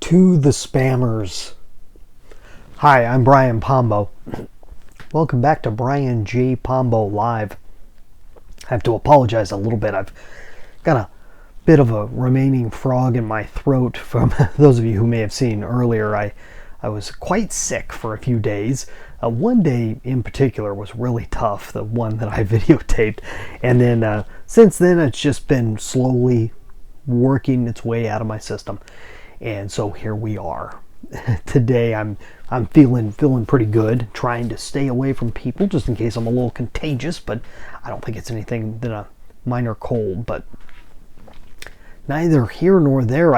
To the spammers. Hi, I'm Brian Pombo. Welcome back to Brian J. Pombo Live. I have to apologize a little bit. I've got a bit of a remaining frog in my throat from those of you who may have seen earlier. I was quite sick for a few days. One day in particular was really tough, the one that I videotaped. And then since then it's just been slowly working its way out of my system. And so here we are. Today I'm feeling pretty good, trying to stay away from people just in case I'm a little contagious, but I don't think it's anything than a minor cold. But neither here nor there.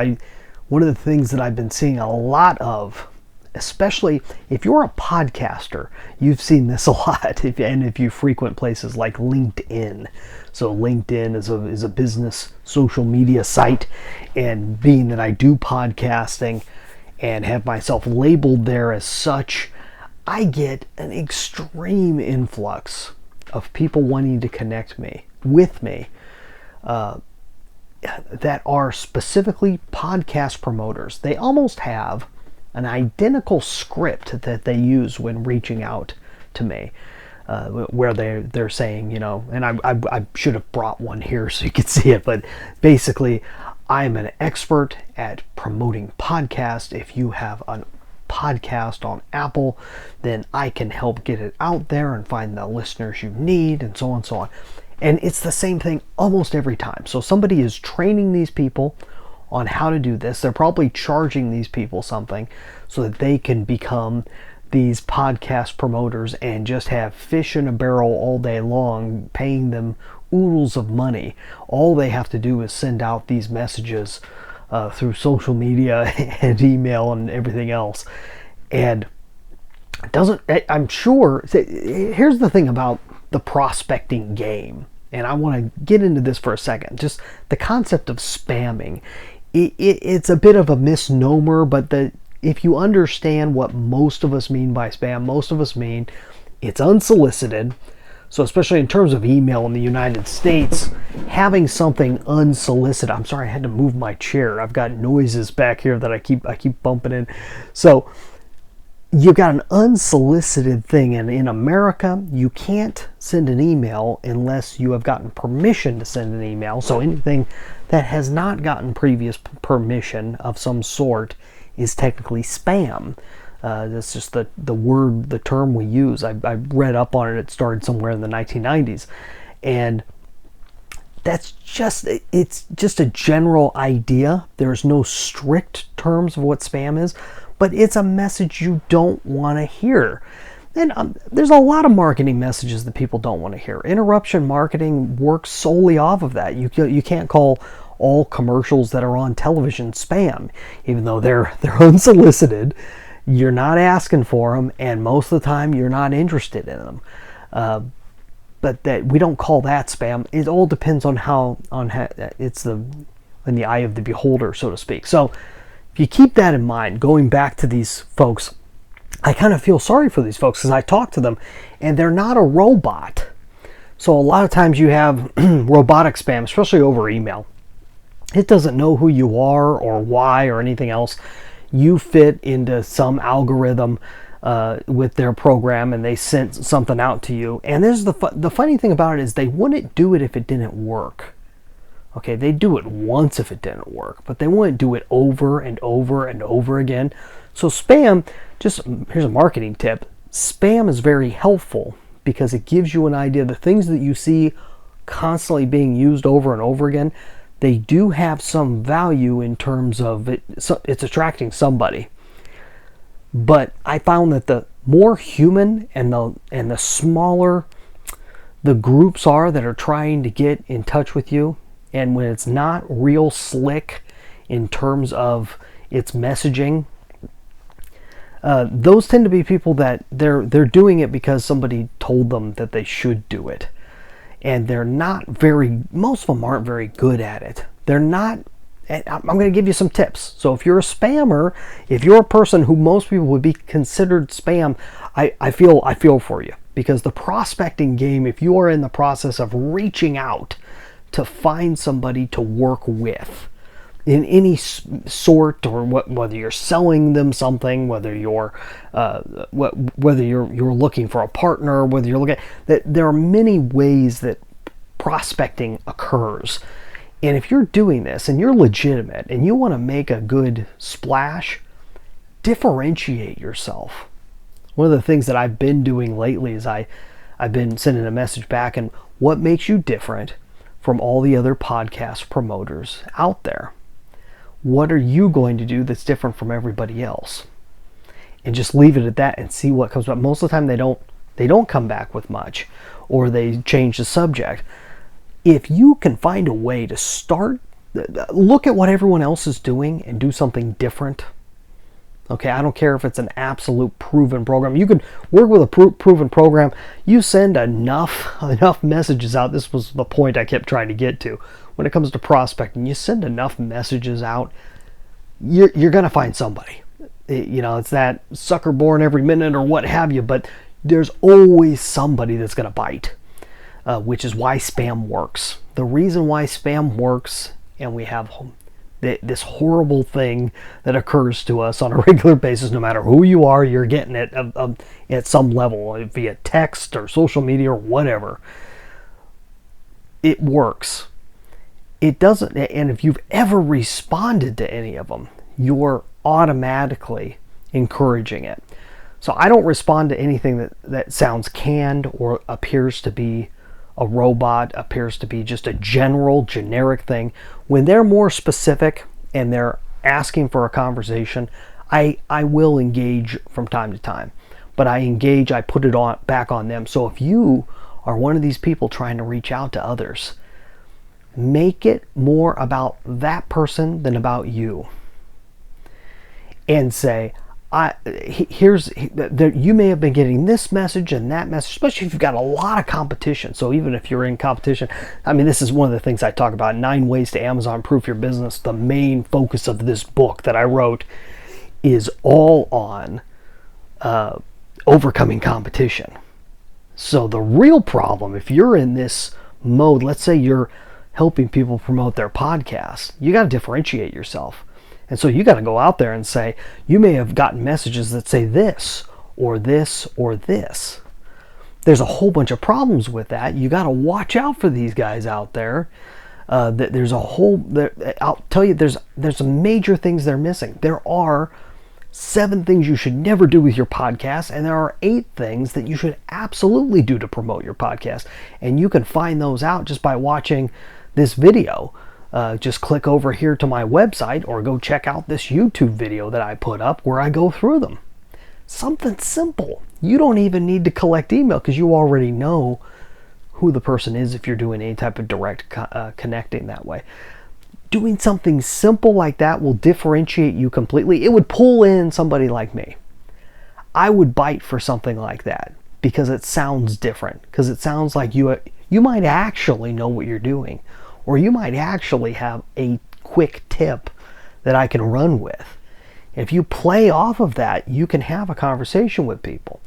One of the things that I've been seeing a lot of, especially if you're a podcaster, you've seen this a lot, if you frequent places like LinkedIn. So LinkedIn is a business social media site, and being that I do podcasting and have myself labeled there as such, I get an extreme influx of people wanting to connect with me that are specifically podcast promoters. They almost have an identical script that they use when reaching out to me, where they're saying, and I should have brought one here so you could see it, but basically, I'm an expert at promoting podcasts. If you have a podcast on Apple, then I can help get it out there and find the listeners you need, and so on and so on. And it's the same thing almost every time. So somebody is training these people on how to do this. They're probably charging these people something so that they can become these podcast promoters and just have fish in a barrel all day long, paying them oodles of money. All they have to do is send out these messages through social media and email and everything else. And I'm sure, here's the thing about the prospecting game, and I want to get into this for a second. Just the concept of spamming. It's a bit of a misnomer, but if you understand what most of us mean by spam, most of us mean it's unsolicited. So especially in terms of email in the United States, having something unsolicited. I'm sorry, I had to move my chair. I've got noises back here that I keep bumping in. So you've got an unsolicited thing, and in America, you can't send an email unless you have gotten permission to send an email. So anything that has not gotten previous permission of some sort is technically spam. That's just the term we use. I read up on it. It started somewhere in the 1990s, and it's just a general idea. There's no strict terms of what spam is, but it's a message you don't want to hear. And there's a lot of marketing messages that people don't want to hear. Interruption marketing works solely off of that. You can't call all commercials that are on television spam, even though they're unsolicited. You're not asking for them, and most of the time you're not interested in them. But that we don't call that spam. It all depends on how it's in the eye of the beholder, so to speak. So if you keep that in mind, going back to these folks, I kind of feel sorry for these folks because I talk to them, and they're not a robot. So a lot of times you have robotic spam, especially over email. It doesn't know who you are or why or anything else. You fit into some algorithm with their program, and they sent something out to you. And this is the funny thing about it is they wouldn't do it if it didn't work. Okay, they do it once if it didn't work, but they wouldn't do it over and over and over again. So spam, here's a marketing tip. Spam is very helpful because it gives you an idea. The things that you see constantly being used over and over again, they do have some value in terms of it's attracting somebody. But I found that the more human and the smaller the groups are that are trying to get in touch with you, and when it's not real slick in terms of its messaging, those tend to be people that they're doing it because somebody told them that they should do it. And most of them aren't very good at it. They're not, I'm going to give you some tips. So if you're a spammer, if you're a person who most people would be considered spam, I feel for you. Because the prospecting game, if you are in the process of reaching out to find somebody to work with, in any sort, or whether you're selling them something, whether you're looking for a partner, whether you're looking that there are many ways that prospecting occurs. And if you're doing this and you're legitimate and you want to make a good splash, differentiate yourself. One of the things that I've been doing lately is I've been sending a message back, and what makes you different from all the other podcast promoters out there? What are you going to do that's different from everybody else? And just leave it at that and see what comes back. Most of the time they don't come back with much, or they change the subject. If you can find a way to start, look at what everyone else is doing and do something different. Okay, I don't care if it's an absolute proven program. You could work with a proven program. You send enough messages out. This was the point I kept trying to get to. When it comes to prospecting, you send enough messages out, you're going to find somebody. It's that sucker born every minute or what have you, but there's always somebody that's going to bite. Which is why spam works. The reason why spam works, and we have this horrible thing that occurs to us on a regular basis, no matter who you are, you're getting it at some level, via text or social media or whatever. It works. It doesn't, and if you've ever responded to any of them, you're automatically encouraging it. So I don't respond to anything that sounds canned or appears to be a robot, appears to be just a generic thing. When they're more specific and they're asking for a conversation, I will engage from time to time. But I put it back on them. So if you are one of these people trying to reach out to others, make it more about that person than about you. And say, you may have been getting this message and that message, especially if you've got a lot of competition. So even if you're in competition, this is one of the things I talk about, 9 ways to Amazon proof your business. The main focus of this book that I wrote is all on overcoming competition. So the real problem, if you're in this mode, let's say you're helping people promote their podcast, you got to differentiate yourself. And so you got to go out there and say, you may have gotten messages that say this, or this, or this. There's a whole bunch of problems with that. You got to watch out for these guys out there. I'll tell you, there's some major things they're missing. There are 7 things you should never do with your podcast, and there are 8 things that you should absolutely do to promote your podcast. And you can find those out just by watching this video. Just click over here to my website, or go check out this YouTube video that I put up where I go through them. Something simple. You don't even need to collect email, because you already know who the person is if you're doing any type of direct connecting that way. Doing something simple like that will differentiate you completely. It would pull in somebody like me. I would bite for something like that because it sounds different, because it sounds like you might actually know what you're doing. Or you might actually have a quick tip that I can run with. If you play off of that, you can have a conversation with people.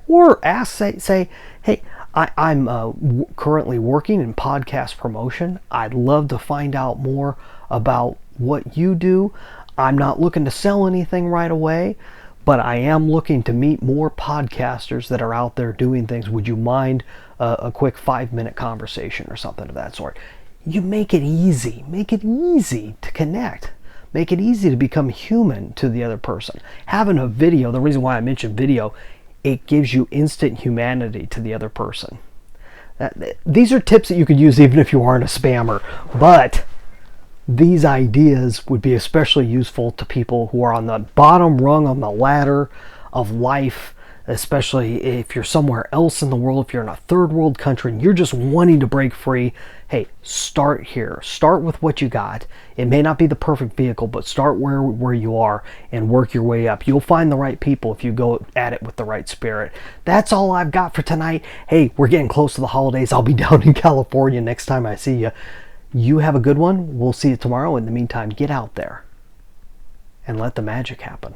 Or say, hey, I'm currently working in podcast promotion. I'd love to find out more about what you do. I'm not looking to sell anything right away, but I am looking to meet more podcasters that are out there doing things. Would you mind a quick 5-minute conversation or something of that sort? You make it easy. Make it easy to connect. Make it easy to become human to the other person. Having a video, the reason why I mentioned video, it gives you instant humanity to the other person. These are tips that you could use even if you aren't a spammer, but these ideas would be especially useful to people who are on the bottom rung on the ladder of life, especially if you're somewhere else in the world, if you're in a third world country and you're just wanting to break free. Hey, start here. Start with what you got. It may not be the perfect vehicle, but start where you are and work your way up. You'll find the right people if you go at it with the right spirit. That's all I've got for tonight. Hey, we're getting close to the holidays. I'll be down in California next time I see you. You have a good one. We'll see you tomorrow. In the meantime, get out there and let the magic happen.